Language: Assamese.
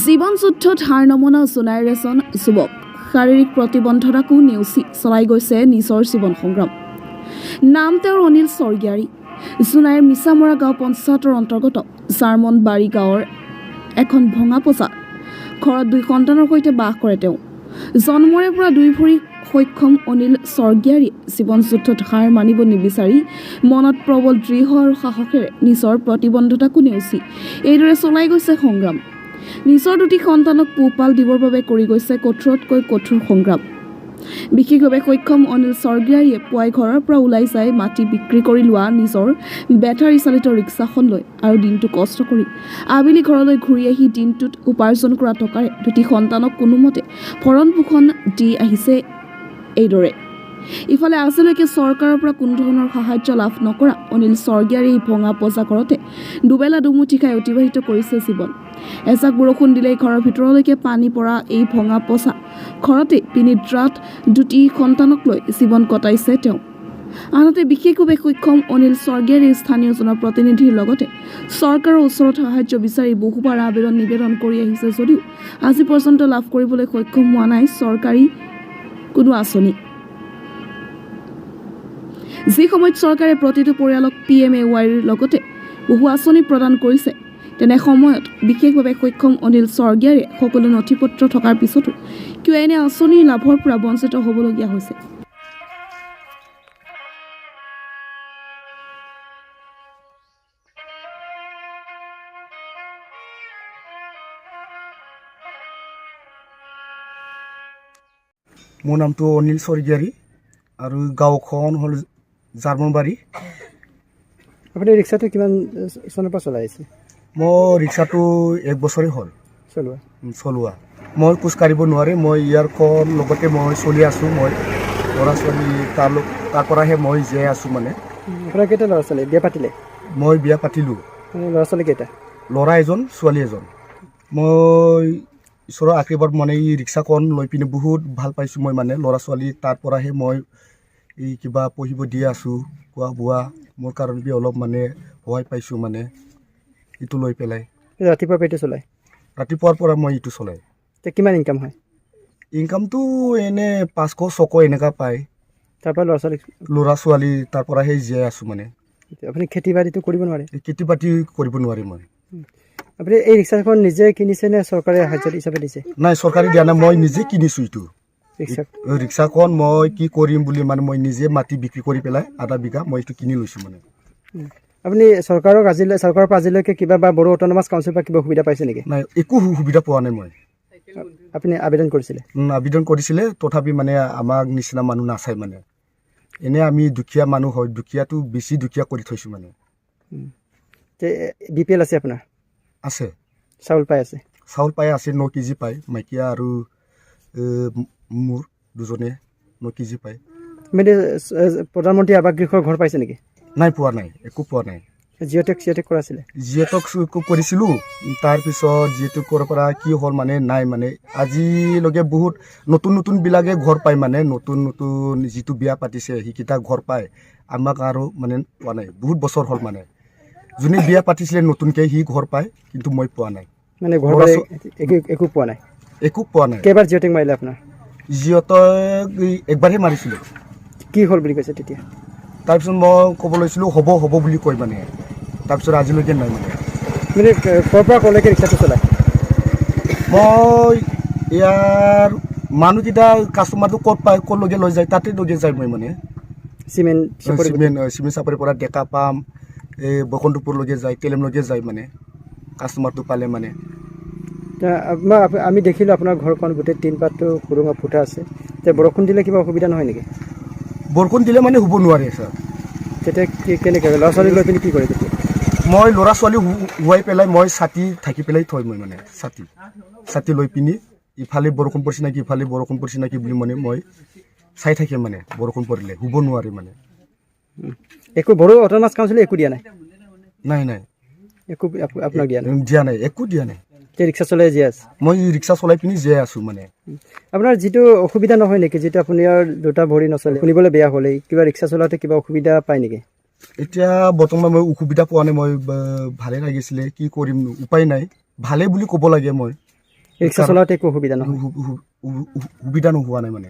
জীৱন যুদ্ধত হাৰ নমনা সোণাই ৰেচন যুৱক শাৰীৰিক প্ৰতিবন্ধকতাকো নেওচি চলাই গৈছে নিজৰ জীৱন সংগ্ৰাম। নাম তেওঁৰ অনিল স্বৰ্গীয়াৰী। সোণাইৰ মিছামৰা গাঁও পঞ্চায়তৰ অন্তৰ্গত জাৰ্মনবাৰী গাঁৱৰ এখন ভঙা পচা ঘৰত 2 সন্তানৰ সৈতে বাস কৰে তেওঁ। জন্মৰে পৰা 2 ভৰি সক্ষম অনিল স্বৰ্গীয়াৰীয়ে জীৱন যুদ্ধত হাৰ মানিব নিবিচাৰি মনত প্ৰবল দৃঢ় আৰু সাহসেৰে নিজৰ প্ৰতিবন্ধকতাকো নেওচি এইদৰে চলাই গৈছে সংগ্ৰাম। নিজৰ 2টি সন্তানক পোহপাল দিবৰ বাবে কৰি গৈছে কঠোৰতকৈ কঠোৰ সংগ্ৰাম। বিশেষভাৱে সক্ষম অনিল স্বৰ্গীয়াৰীয়ে পুৱাই ঘৰৰ পৰা ওলাই যায় মাটি বিক্ৰী কৰি লোৱা নিজৰ বেটাৰী চালিত ৰিক্সাখন লৈ আৰু দিনটো কষ্ট কৰি আবেলি ঘৰলৈ ঘূৰি আহি দিনটোত উপাৰ্জন কৰা টকাৰে 2টি সন্তানক কোনোমতে ভৰণ পোষণ দি আহিছে এইদৰে। ইফালে আজিলৈকে চৰকাৰৰ পৰা কোনো ধৰণৰ সাহায্য লাভ নকৰা অনিল স্বৰ্গীয়াৰী ভঙা পজা ঘৰতে দুবেলা দুমুঠি খাই অতিবাহিত কৰিছে জীৱন। এজাক বৰষুণ দিলেই ঘৰৰ ভিতৰলৈকে পানী পৰা এই ভঙা পচা ঘৰতে পিনিদ্ৰাত 2টি সন্তানক লৈ জীৱন কটাইছে তেওঁ। আনহাতে বিশেষভাৱে সক্ষম অনিল স্বৰ্গীয়াৰী স্থানীয় জনপ্ৰতিনিধিৰ লগতে চৰকাৰৰ ওচৰত সাহায্য বিচাৰি বহুবাৰ নিবেদন কৰি আহিছে যদিও আজি পৰ্যন্ত লাভ কৰিবলৈ সক্ষম হোৱা নাই চৰকাৰী কোনো আঁচনি। যি সময়ত চৰকাৰে প্ৰতিটো পৰিয়ালক PMAYৰ লগতে বহু আঁচনি প্ৰদান কৰিছে, তেনে সময়ত বিশেষভাৱে সক্ষম অনিল স্বৰ্গীয়াৰীয়ে সকলো নথি পত্ৰ থকাৰ পিছতো কিয় এনে আঁচনিৰ লাভৰ পৰা বঞ্চিত হ'বলগীয়া হৈছে। মোৰ নামটো অনিল স্বৰ্গীয়াৰী আৰু গাঁওখন হ'ল জাৰ্মনবাৰী। আপুনি ৰিক্সাটো কিমান চনৰ পৰা চলাই আছে? মই ৰিক্সাটো 1 বছৰেই হ'ল চলোৱা। মই খোজকাঢ়িব নোৱাৰে, মই ইয়াৰখন লগতে মই চলি আছোঁ। মই ল'ৰা ছোৱালী তাৰ পৰাহে মই জীয়াই আছোঁ মানে। আপোনাৰ কেইটা ল'ৰা ছোৱালী? বিয়া পাতিলে? মই বিয়া পাতিলোঁ। ল'ৰা ছোৱালী কেইটা? ল'ৰা এজন ছোৱালী এজন। মই ঈশ্বৰৰ আশীৰ্বাদ মানে এই ৰিক্সাখন লৈ পিনে বহুত ভাল পাইছোঁ মই মানে। ল'ৰা ছোৱালী তাৰ পৰাহে মই এই কিবা পঢ়িব দি আছোঁ, খোৱা বোৱা মোৰ কাৰণে অলপ মানে সহায় পাইছোঁ মানে এইটো লৈ পেলাই। ৰাতিপুৱাৰ পৰা এইটো চলাই? ৰাতিপুৱাৰ পৰা মই এইটো চলাই। এতিয়া কিমান ইনকাম হয়? ইনকামটো এনে 500-600 এনেকুৱা পায়। তাৰপৰা ল'ৰা ছোৱালী তাৰ পৰাহে জীয়াই আছোঁ মানে। আপুনি খেতি বাতিটো কৰিব নোৱাৰে? খেতি বাতি কৰিব নোৱাৰি মই। আপুনি এই ৰিক্সাখন নিজে কিনিছে নে চৰকাৰে সাহায্য হিচাপে দিছে? নাই, চৰকাৰে দিয়া নাই, মই নিজে কিনিছোঁ এইটো ৰিক্সাখন। মই কি কৰিম বুলি মানে মই নিজে মাটি বিক্ৰী কৰি পেলাই 1/2 বিঘা মই এইটো কিনি লৈছোঁ মানে। আপুনি চৰকাৰৰ পৰা আজিলৈকে কিবা বা বড়ো অট'নমাছ কাউন্সিলৰ পৰা কিবা সুবিধা পাইছে নেকি? নাই, একো সুবিধা পোৱা নাই মই। আপুনি আবেদন কৰিছিলে? আবেদন কৰিছিলে, তথাপি মানে আমাক নিচিনা মানুহ নাচায় মানে। এনে আমি দুখীয়া মানুহ হয়, দুখীয়াটো বেছি দুখীয়া কৰি থৈছোঁ মানে। BPL আছে আপোনাৰ? আছে। চাউল পাই আছে? চাউল পাই আছে, 9 কেজি পায়। মাইকীয়া আৰু মোৰ দুজনে 9 কেজি পায়। প্ৰধানমন্ত্ৰী আৱাস গৃহৰ ঘৰ পাইছে নেকি? নাই, পোৱা নাই, একো পোৱা নাই। জিঅ'টেক কৰা আছিলে? জিঅ'টেক কৰিছিলোঁ, তাৰপিছত জিঅ'টেকৰ পৰা কি হ'ল মানে নাই মানে। আজিলৈকে বহুত নতুনবিলাকে ঘৰ পায় মানে, নতুন যিটো বিয়া পাতিছে সেইকেইটা ঘৰ পায়। আমাক আৰু মানে পোৱা নাই, বহুত বছৰ হ'ল মানে। যোনে বিয়া পাতিছিলে নতুনকৈ সি ঘৰ পায়, কিন্তু মই পোৱা নাই মানে। ঘৰ একো পোৱা নাই? একো পোৱা নাই। কেইবাৰ জিঅ'টেক মাৰিলে আপোনাৰ? জিঅ'টেক একবাৰহে মাৰিছিলোঁ। কি হ'ল বুলি কৈছে তেতিয়া? তাৰপিছত মই ক'ব লৈছিলোঁ হ'ব বুলি কয় মানে। তাৰপিছত আজিলৈকে নাই মানে। ক'ৰ পৰা ক'লৈকে ৰিক্সাটো চলায়? মই ইয়াৰ মানুহকেইটা কাষ্টমাৰটো ক'ত পায়, ক'লৈকে লৈ যায় তাতে লৈ যায় মই মানে। চিমেণ্ট চাপৰিৰ পৰা ডেকা পাম, এই বসন্তপুৰলৈকে যায়, তেলেমলৈকে যায় মানে কাষ্টমাৰটো পালে মানে। আমি দেখিলোঁ আপোনাৰ ঘৰখন গোটেই টিনপাতটো সুৰুঙা ফুটা আছে। এতিয়া বৰষুণ দিলে কিবা অসুবিধা নহয় নেকি? বৰষুণ দিলে মানে হ'ব নোৱাৰে ছাৰ। তেতিয়া কেনেকৈ ল'ৰা ছোৱালী লৈ পিনি কি কৰে তেতিয়া? মই ল'ৰা ছোৱালী শুৱাই পেলাই মই ছাতি থাকি পেলাই থৈ মই মানে ছাতি লৈ পিনি ইফালে বৰষুণ পৰিছে নেকি, ইফালে বৰষুণ পৰিছে নেকি বুলি মানে মই চাই থাকে মানে। বৰষুণ পৰিলে শুব নোৱাৰে মানে। একো বড়ো অট'নমাছ কাউন্সিলে একো দিয়া নাই? নাই, একো আপোনাক দিয়া নাই, একো দিয়া নাই। ৰিক্সা চলাই জীয়াই আছে? মই ৰিক্সা চলাই পিনি জীয়াই আছোঁ মানে। আপোনাৰ যিটো অসুবিধা নহয় নেকি, যিটো আপোনাৰ 2টা ভৰি নচলে, শুনিবলৈ বেয়া হ'লে কিবা ৰিক্সা চলাওঁতে কিবা অসুবিধা পায় নেকি? এতিয়া বৰ্তমান মই অসুবিধা পোৱা নাই, মই ভালেই লাগিছিলে, কি কৰিম উপায় নাই। ভালে বুলি ক'ব লাগে মই ৰিক্সা চলাওঁতে একো অসুবিধা নহয় সুবিধা নোহোৱা নাই মানে